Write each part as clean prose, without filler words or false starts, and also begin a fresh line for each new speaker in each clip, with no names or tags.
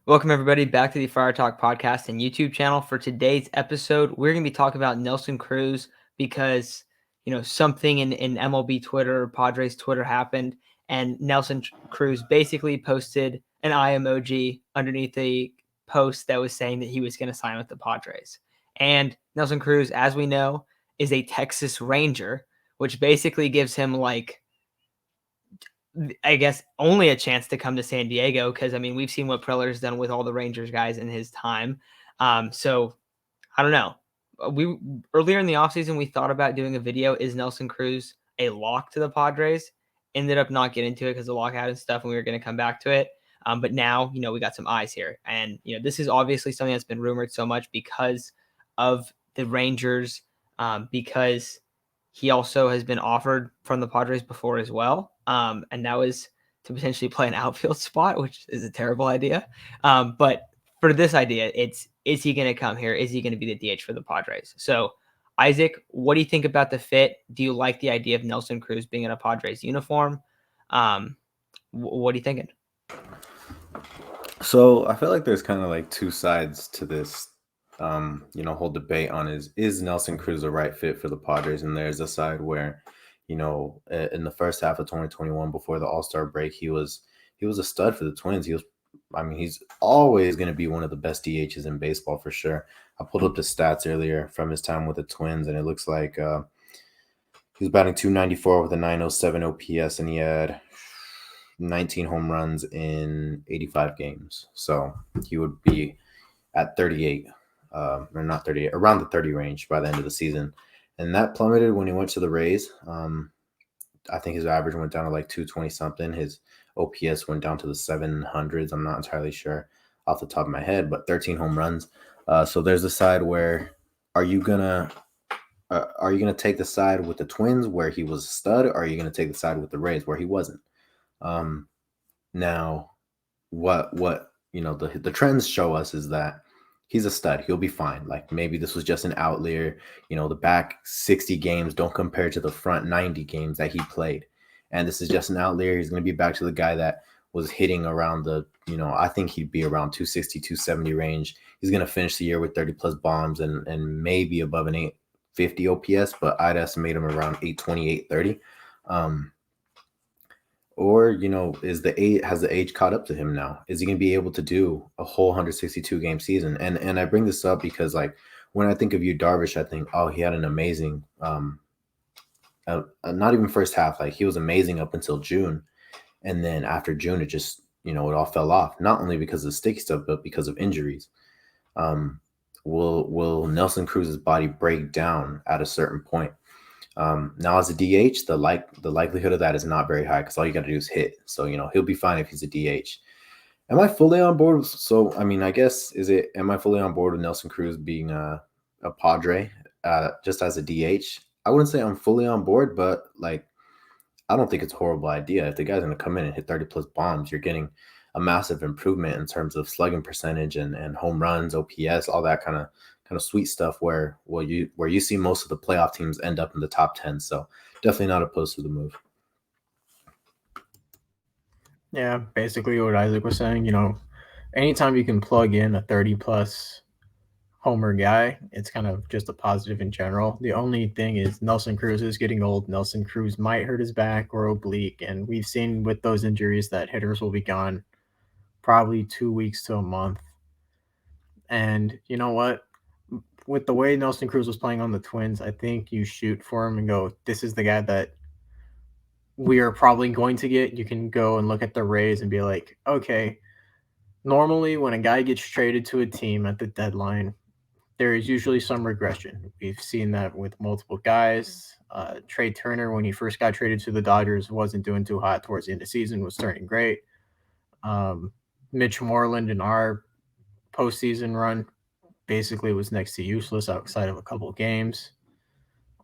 Welcome, everybody, back to the Friar Talk podcast and YouTube channel. For today's episode, we're going to be talking about Nelson Cruz because, something in MLB Twitter, Padres Twitter happened, and Nelson Cruz basically posted an eye emoji underneath a post that was saying that he was going to sign with the Padres. And Nelson Cruz, as we know, is a Texas Ranger, which basically gives him I guess only a chance to come to San Diego because we've seen what Preller's done with all the Rangers guys in his time. So I don't know. We earlier in the offseason we thought about doing a video. Is Nelson Cruz a lock to the Padres? Ended up not getting to it because of lockout and stuff, and we were going to come back to it. But now we got some eyes here, and this is obviously something that's been rumored so much because of the Rangers, because he also has been offered from the Padres before as well. And that was to potentially play an outfield spot, which is a terrible idea. But for this idea, is he going to come here? Is he going to be the DH for the Padres? So, Isaac, what do you think about the fit? Do you like the idea of Nelson Cruz being in a Padres uniform? What are you thinking?
So I feel like there's kind of like two sides to this, whole debate on is Nelson Cruz the right fit for the Padres? And there's a side where, in the first half of 2021, before the All-Star break, he was a stud for the Twins. He's always going to be one of the best DHs in baseball for sure. I pulled up the stats earlier from his time with the Twins, and it looks like he was batting 294 with a 907 OPS, and he had 19 home runs in 85 games. So he would be at 38, or not 38, around the 30 range by the end of the season. And that plummeted when he went to the Rays. I think his average went down to like 220 something. His OPS went down to the 700s. I'm not entirely sure off the top of my head, but 13 home runs. So there's a side where are you gonna take the side with the Twins where he was a stud, or are you gonna take the side with the Rays where he wasn't? Now, what the trends show us is that he's a stud. He'll be fine. Like maybe this was just an outlier. The back 60 games don't compare to the front 90 games that he played, and this is just an outlier. He's going to be back to the guy that was hitting around the I think he'd be around 260, 270 range. He's going to finish the year with 30 plus bombs and maybe above an 850 OPS, but I'd estimate him around 820, 830. Or, has the age caught up to him now? Is he going to be able to do a whole 162 game season? And I bring this up because like when I think of Yu Darvish, I think, oh, he had an amazing, not even first half. Like he was amazing up until June. And then after June, it just, it all fell off, not only because of sticky stuff, but because of injuries. Will Nelson Cruz's body break down at a certain point? Now as a DH, the likelihood of that is not very high because all you got to do is hit. So, he'll be fine if he's a DH. Am I fully on board? I guess, am I fully on board with Nelson Cruz being a Padre just as a DH? I wouldn't say I'm fully on board, but like, I don't think it's a horrible idea. If the guy's going to come in and hit 30 plus bombs, you're getting a massive improvement in terms of slugging percentage and home runs, OPS, all that kind of sweet stuff where you see most of the playoff teams end up in the top 10. So definitely not opposed to the move.
Yeah, basically what Isaac was saying, anytime you can plug in a 30 plus homer guy, it's kind of just a positive in general. The only thing is Nelson Cruz is getting old. Nelson Cruz might hurt his back or oblique, and we've seen with those injuries that hitters will be gone probably 2 weeks to a month. And you know what? With the way Nelson Cruz was playing on the Twins, I think you shoot for him and go, this is the guy that we are probably going to get. You can go and look at the Rays and be like, okay, normally when a guy gets traded to a team at the deadline, there is usually some regression. We've seen that with multiple guys. Trey Turner, when he first got traded to the Dodgers, wasn't doing too hot towards the end of the season, was turning great. Mitch Moreland in our postseason run basically was next to useless outside of a couple of games.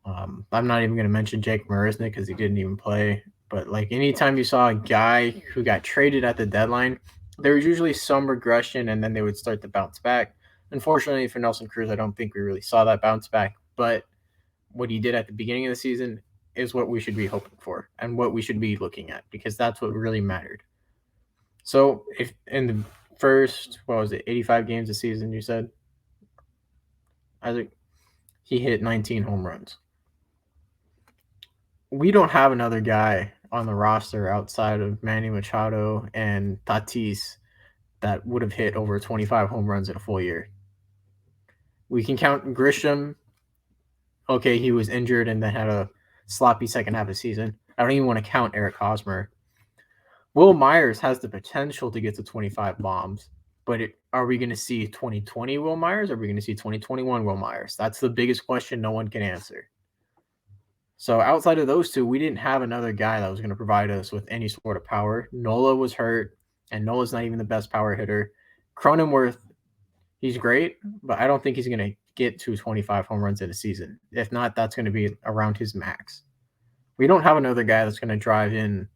I'm not even going to mention Jake Marisnick because he didn't even play. But like anytime you saw a guy who got traded at the deadline, there was usually some regression and then they would start to bounce back. Unfortunately for Nelson Cruz, I don't think we really saw that bounce back. But what he did at the beginning of the season is what we should be hoping for and what we should be looking at because that's what really mattered. So if in the first, 85 games a season, you said? Isaac, he hit 19 home runs. We don't have another guy on the roster outside of Manny Machado and Tatis that would have hit over 25 home runs in a full year. We can count Grisham. Okay, he was injured and then had a sloppy second half of the season. I don't even want to count Eric Hosmer. Will Myers has the potential to get to 25 bombs, but are we going to see 2020 Will Myers or are we going to see 2021 Will Myers? That's the biggest question no one can answer. So outside of those two, we didn't have another guy that was going to provide us with any sort of power. Nola was hurt, and Nola's not even the best power hitter. Cronenworth, he's great, but I don't think he's going to get to 25 home runs in a season. If not, that's going to be around his max. We don't have another guy that's going to drive in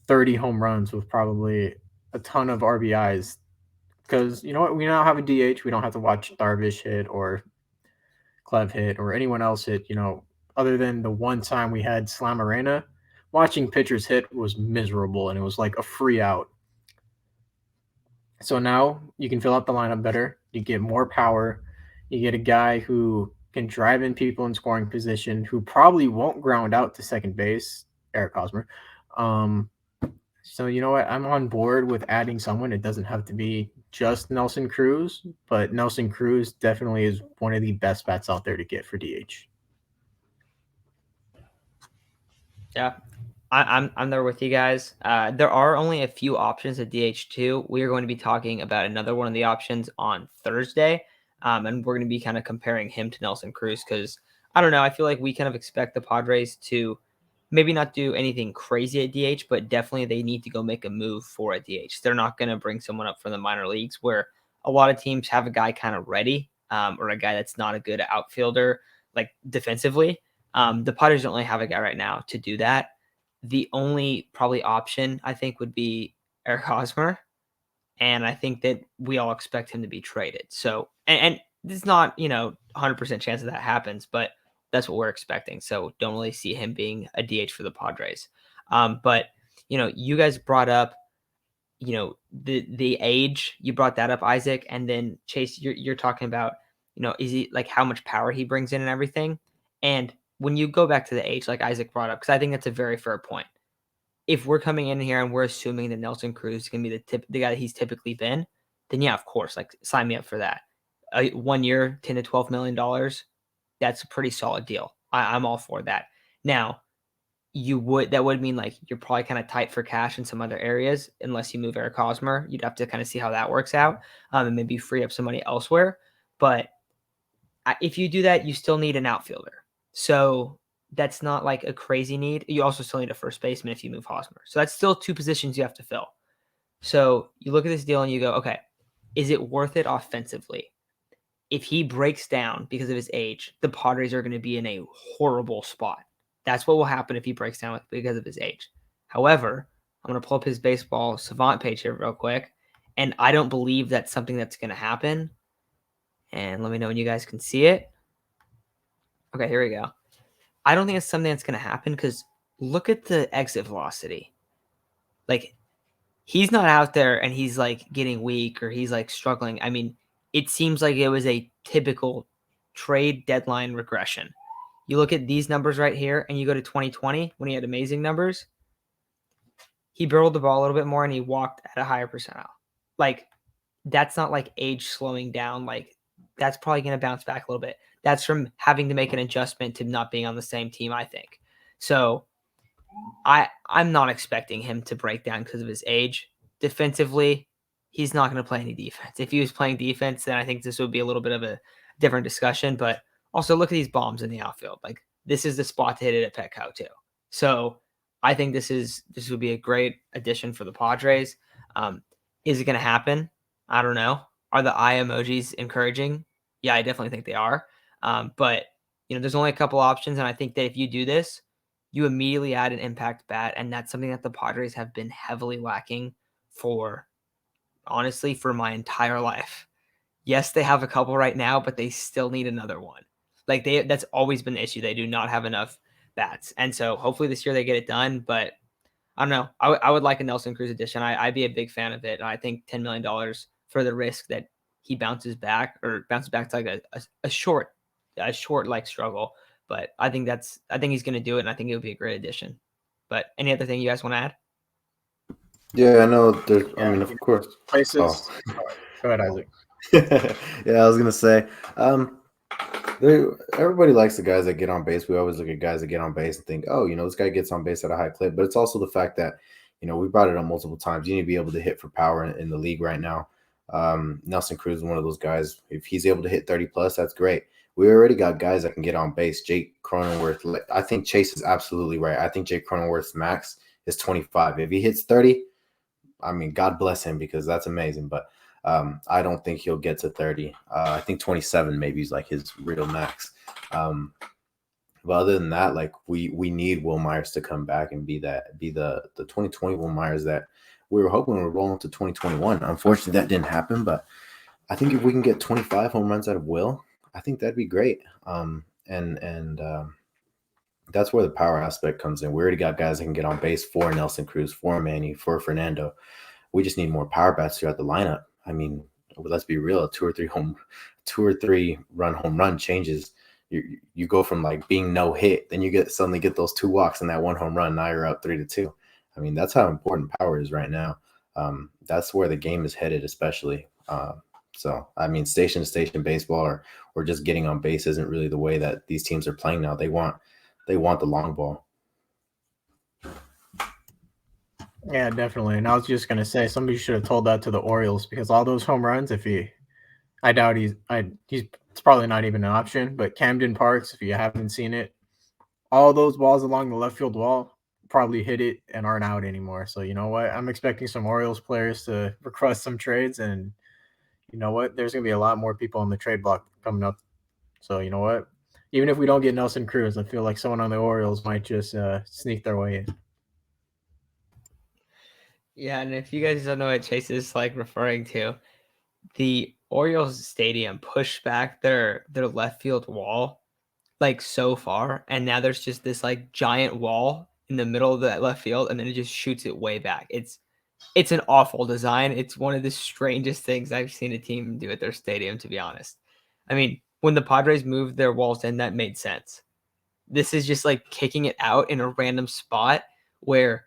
30 home runs with probably a ton of RBIs because, you know what, we now have a DH. We don't have to watch Darvish hit or Clev hit or anyone else hit, other than the one time we had Slam Arena. Watching pitchers hit was miserable, and it was like a free out. So now you can fill out the lineup better. You get more power. You get a guy who can drive in people in scoring position, who probably won't ground out to second base, Eric Hosmer. So you know what? I'm on board with adding someone. It doesn't have to be just Nelson Cruz, but Nelson Cruz definitely is one of the best bats out there to get for DH.
Yeah, I'm there with you guys. There are only a few options at DH2. We are going to be talking about another one of the options on Thursday, and we're going to be kind of comparing him to Nelson Cruz because I don't know. I feel like we kind of expect the Padres to maybe not do anything crazy at DH, but definitely they need to go make a move for a DH. They're not going to bring someone up from the minor leagues where a lot of teams have a guy kind of ready or a guy that's not a good outfielder, like defensively. The Padres don't really have a guy right now to do that. The only probably option I think would be Eric Hosmer. And I think that we all expect him to be traded. So, and it's not, 100% chance that happens, but that's what we're expecting. So don't really see him being a DH for the Padres. But, you guys brought up, the age, you brought that up, Isaac. And then Chase, you're talking about, is he like how much power he brings in and everything. And when you go back to the age, like Isaac brought up, because I think that's a very fair point. If we're coming in here and we're assuming that Nelson Cruz is going to be the guy that he's typically been, then yeah, of course, like sign me up for that. 1 year, $10 to $12 million, that's a pretty solid deal. I'm all for that. Now, that would mean like you're probably kind of tight for cash in some other areas unless you move Eric Hosmer. You'd have to kind of see how that works out and maybe free up some money elsewhere. But if you do that, you still need an outfielder. So that's not like a crazy need. You also still need a first baseman if you move Hosmer. So that's still two positions you have to fill. So you look at this deal and you go, okay, is it worth it offensively? If he breaks down because of his age, the Padres are going to be in a horrible spot. That's what will happen if he breaks down because of his age. However, I'm going to pull up his baseball savant page here real quick. And I don't believe that's something that's going to happen. And let me know when you guys can see it. Okay, here we go. I don't think it's something that's going to happen because look at the exit velocity. Like, he's not out there and he's like getting weak or he's like struggling. I mean, it seems like it was a typical trade deadline regression. You look at these numbers right here and you go to 2020 when he had amazing numbers. He barreled the ball a little bit more and he walked at a higher percentile. Like, that's not like age slowing down. Like, that's probably going to bounce back a little bit. That's from having to make an adjustment to not being on the same team, I think. So I'm not expecting him to break down because of his age. Defensively, he's not going to play any defense. If he was playing defense, then I think this would be a little bit of a different discussion. But also look at these bombs in the outfield. Like, this is the spot to hit it at Petco too. So I think this would be a great addition for the Padres. Is it going to happen? I don't know. Are the eye emojis encouraging? Yeah, I definitely think they are. But there's only a couple options, and I think that if you do this, you immediately add an impact bat, and that's something that the Padres have been heavily lacking for my entire life. Yes, they have a couple right now, but they still need another one. Like, that's always been the issue. They do not have enough bats. And so hopefully this year they get it done, but I don't know. I would like a Nelson Cruz addition. I'd be a big fan of it. And I think $10 million for the risk that he bounces back to like a short like struggle. But I think he's going to do it, and I think it would be a great addition. But any other thing you guys want to add?
Yeah, I know. I mean, of course.
Places. Go ahead, Isaac.
Yeah, I was gonna say, everybody likes the guys that get on base. We always look at guys that get on base and think, oh, this guy gets on base at a high clip. But it's also the fact that, we brought it up multiple times. You need to be able to hit for power in the league right now. Nelson Cruz is one of those guys. If he's able to hit 30 plus, that's great. We already got guys that can get on base. Jake Cronenworth. I think Chase is absolutely right. I think Jake Cronenworth's max is 25. If he hits 30, I mean, God bless him, because that's amazing. But I don't think he'll get to 30. I think 27 maybe is like his real max. But other than that, like we need Will Myers to come back and be the 2020 Will Myers that we were hoping would roll into 2021. Unfortunately, that didn't happen. But I think if we can get 25 home runs out of Will, I think that'd be great. That's where the power aspect comes in. We already got guys that can get on base for Nelson Cruz, for Manny, for Fernando. We just need more power bats throughout the lineup. I mean, let's be real. A 2 or 3 run home run changes. You go from like being no hit, then you suddenly get those 2 walks and that 1 home run. Now you're up 3-2. I mean, that's how important power is right now. That's where the game is headed, especially. So I mean, station to station baseball or just getting on base isn't really the way that these teams are playing now. They want the long ball.
Yeah, definitely. And I was just gonna say, somebody should have told that to the Orioles, because all those home runs, I doubt it's probably not even an option. But Camden Parks, if you haven't seen it, all those balls along the left field wall probably hit it and aren't out anymore. So you know what? I'm expecting some Orioles players to request some trades, and you know what? There's gonna be a lot more people on the trade block coming up. So you know what? Even if we don't get Nelson Cruz, I feel like someone on the Orioles might just sneak their way in.
Yeah, and if you guys don't know what Chase is like referring to, the Orioles stadium pushed back their left field wall like so far, and now there's just this like giant wall in the middle of that left field, and then it just shoots it way back. It's an awful design. It's one of the strangest things I've seen a team do at their stadium, to be honest. I mean, when the Padres moved their walls in, that made sense. This is just like kicking it out in a random spot where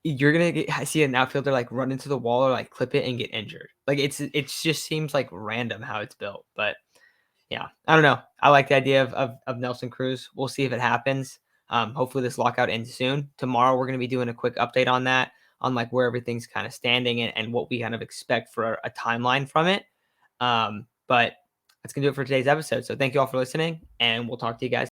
you're gonna see an outfielder like run into the wall or like clip it and get injured. Like it just seems like random how it's built. But yeah, I don't know. I like the idea of Nelson Cruz. We'll see if it happens. Hopefully this lockout ends soon. Tomorrow we're gonna be doing a quick update on that, on like where everything's kind of standing and what we kind of expect for a timeline from it. But that's gonna do it for today's episode. So thank you all for listening, and we'll talk to you guys.